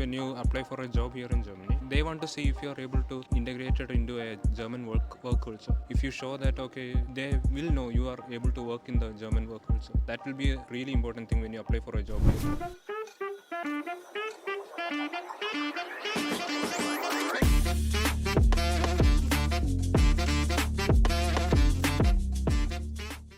when you apply for a job here in Germany, they want to see if you are able to integrate it into a German work culture. If you show that, okay, they will know you are able to work in the German work culture. That will be a really important thing when you apply for a job here.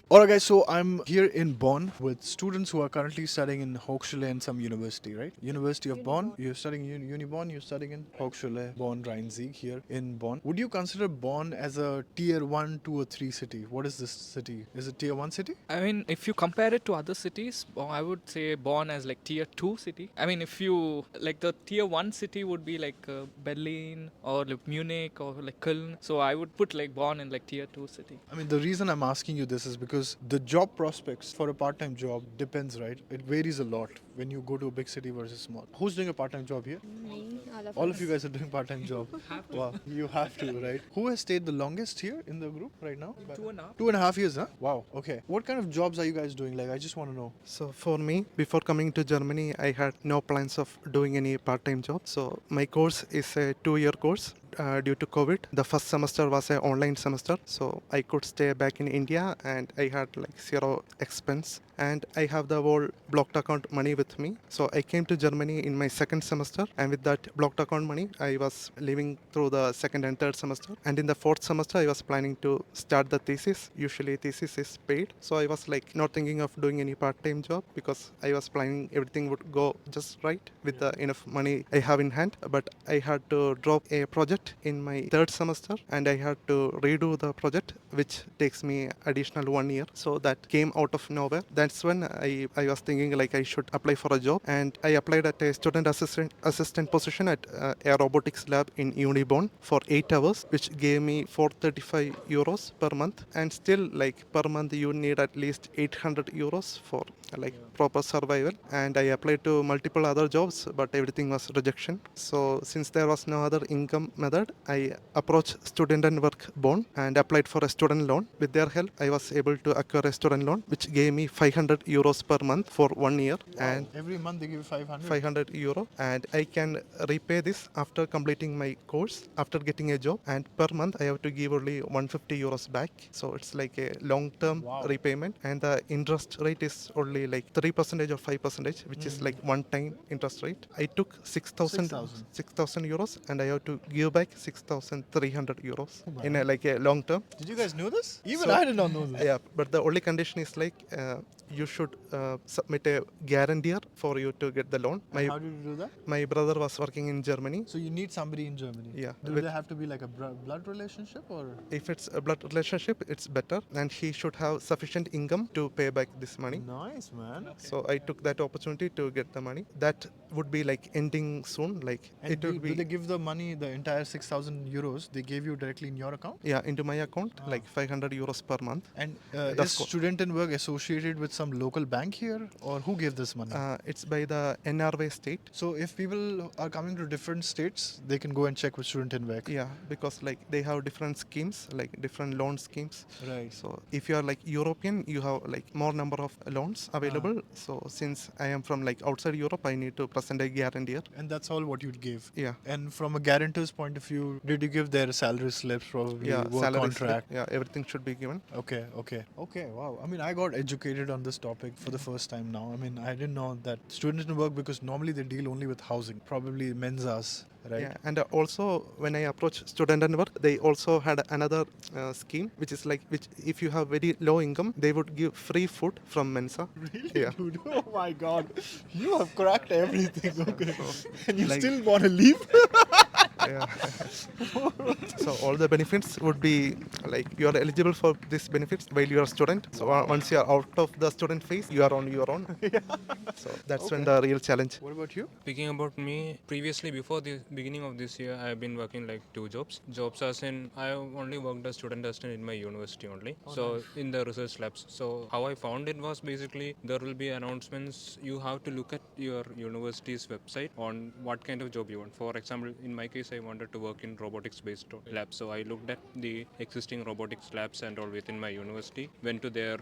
Alright, guys, so I'm here in Bonn with students who are currently studying in Hochschule and some university, right? University of Bonn. You're studying Uni Bonn, you're studying in Hochschule Bonn Rhein-Sieg here in Bonn. Would you consider Bonn as a tier 1, 2, or 3 city? What is this city? Is it tier 1 city? I mean, if you compare it to other cities, I would say Bonn as like tier 2 city. I mean, if you like the tier 1 city would be like Berlin or like Munich or like Köln. So I would put like Bonn in like tier 2 city. I mean, the reason I'm asking you this is because the job prospects for a part-time job depends, right? It varies a lot when you go to a big city versus small. Who's doing a part-time job here? Me, All of you guys are doing part-time job. Wow, you have to, right? Who has stayed the longest here in the group right now? 2.5. 2.5 years, huh? Wow. Okay. What kind of jobs are you guys doing? Like, I just want to know. So for me, before coming to Germany, I had no plans of doing any part-time job. So my course is a 2-year course. Due to COVID, the first semester was an online semester, so I could stay back in India and I had like zero expense, and I have the whole blocked account money with me. So I came to Germany in my second semester, and with that blocked account money, I was living through the second and third semester. And in the fourth semester, I was planning to start the thesis. Usually, thesis is paid, so I was like not thinking of doing any part-time job because I was planning everything would go just right with the enough money I have in hand. But I had to drop a project in my third semester, and I had to redo the project, which takes me additional 1 year. So that came out of nowhere. That's when I was thinking like I should apply for a job, and I applied at a student assistant position at a robotics lab in Uni Bonn for 8 hours, which gave me 435 euros per month. And still, like per month, you need at least 800 euros for like proper survival. And I applied to multiple other jobs, but everything was rejection. So since there was no other income method, I approached Student and Work Bonn and applied for a student loan. With their help, I was able to acquire a student loan, which gave me 500 euros per month for 1 year. Wow. And every month they give you 500? 500 euro, and I can repay this after completing my course, after getting a job, and per month I have to give only 150 euros back. So it's like a long-term repayment, and the interest rate is only like 3% or 5%, which is like one-time interest rate. I took 6,000 euros, and I have to give back 6,300 euros in a, like a long term. Did you guys know this? Even I did not know this. Yeah, but the only condition is like you should submit a guarantor for you to get the loan. How did you do that? My brother was working in Germany. So you need somebody in Germany. Yeah. Do they have to be like a blood relationship, or? If it's a blood relationship, it's better, and he should have sufficient income to pay back this money. Nice, man. So I took that opportunity to get the money. That would be like ending soon. Like And it will be. do they give the money, the entire 6,000 euros, they gave you directly in your account? Yeah, into my account, like 500 euros per month. And That's is cool. Student and Work associated with some local bank here, or who gave this money? It's by the NRW state. So if people are coming to different states, they can go and check with Student and Work. Yeah, because like they have different schemes, like different loan schemes. Right. So if you are like European, you have like more number of loans available. So since I am from like outside Europe, I need to present a guarantor. And that's all what you'd give. Yeah. And from a guarantor's point of view, did you give their salary slips, probably Yeah, work salary contract? slip. Yeah, everything should be given. Okay. Wow. I mean, I got educated on this topic for the first time now. I mean, I didn't know that Students and Work, because normally they deal only with housing, probably Menzas, right? Yeah, and also when I approached Student and Work, they also had another scheme, which is like, which if you have very low income, they would give free food from Mensa. Really, Yeah. dude? Oh my God, you have cracked everything. Okay, and you like- still want to leave? Yeah. So all the benefits would be like you are eligible for these benefits while you are a student. So once you are out of the student phase, you are on your own. So that's when the real challenge. What about you? Speaking about me, previously before the beginning of this year, I have been working like 2 jobs. Jobs as in, I have only worked as student assistant in my university only. So in the research labs. So how I found it was basically there will be announcements. You have to look at your university's website on what kind of job you want. For example, in my case, case, I wanted to work in robotics based labs. So I looked at the existing robotics labs and all within my university, went to their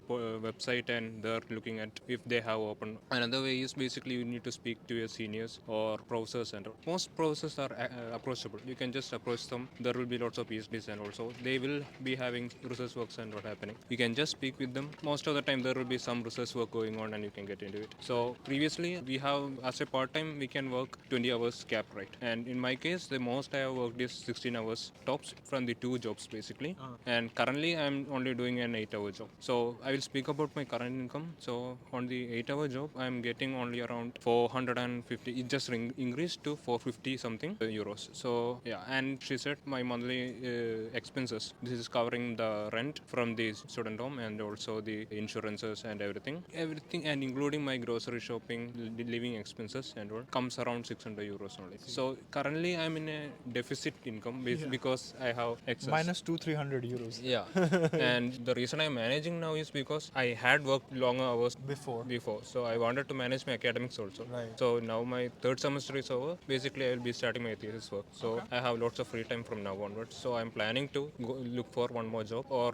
website, and they're looking at if they have open. Another way is basically you need to speak to your seniors or professors and all. Most professors are approachable. You can just approach them. There will be lots of PhDs and also they will be having research works and what happening. You can just speak with them. Most of the time there will be some research work going on and you can get into it. So previously we have as a part-time we can work 20 hours cap, right? And in my case the most I have worked is 16 hours tops from the 2 jobs basically. And currently I'm only doing an 8-hour job. So I will speak about my current income. So on the 8-hour job I'm getting only around 450. It just increased to 450 something euros. So yeah, and she said my monthly expenses, this is covering the rent from the student home and also the insurances and everything and including my grocery shopping, living expenses and all comes around 600 euros only. So currently I'm in a deficit income because I have excess. Minus 200-300 euros. Yeah. And the reason I'm managing now is because I had worked longer hours Before. so I wanted to manage my academics also. Right. So now my third semester is over. Basically I will be starting my thesis work, so I have lots of free time from now onwards. So I'm planning to look for one more job or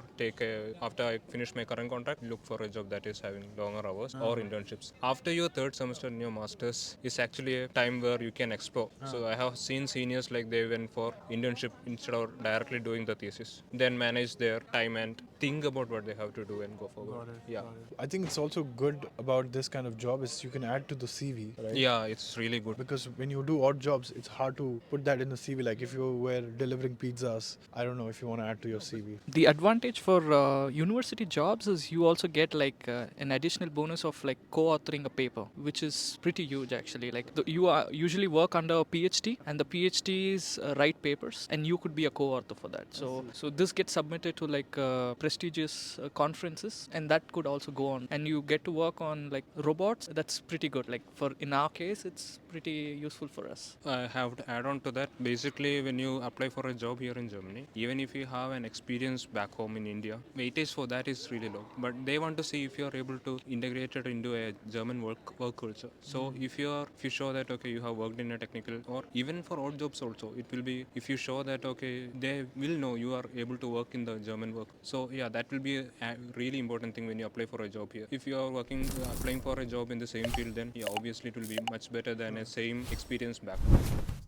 after I finish my current contract, look for a job that is having longer hours or internships. After your third semester in your masters is actually a time where you can explore. So I have seen seniors like they went for internship instead of directly doing the thesis, then manage their time and think about what they have to do and go forward. Yeah. I think it's also good about this kind of job is you can add to the CV, right? Yeah, it's really good. Because when you do odd jobs, it's hard to put that in the CV. Like if you were delivering pizzas, I don't know if you want to add to your CV. The advantage for university jobs is you also get like an additional bonus of like co-authoring a paper, which is pretty huge actually. Like you usually work under a PhD, and the PhDs write papers, and you could be a co-author for that. So this gets submitted to like prestigious conferences, and that could also go on. And you get to work on like robots. That's pretty good. Like in our case, it's pretty useful for us. I have to add on to that. Basically, when you apply for a job here in Germany, even if you have an experience back home in India, weightage for that is really low. But they want to see if you are able to integrate it into a German work culture. So if you show that okay, you have worked in a technical or even for odd jobs also, it will be if you show that okay, they will know you are able to work in the German work. So yeah, that will be a really important thing when you apply for a job here. If you are applying for a job in the same field, then yeah, obviously it will be much better than a same experience back home.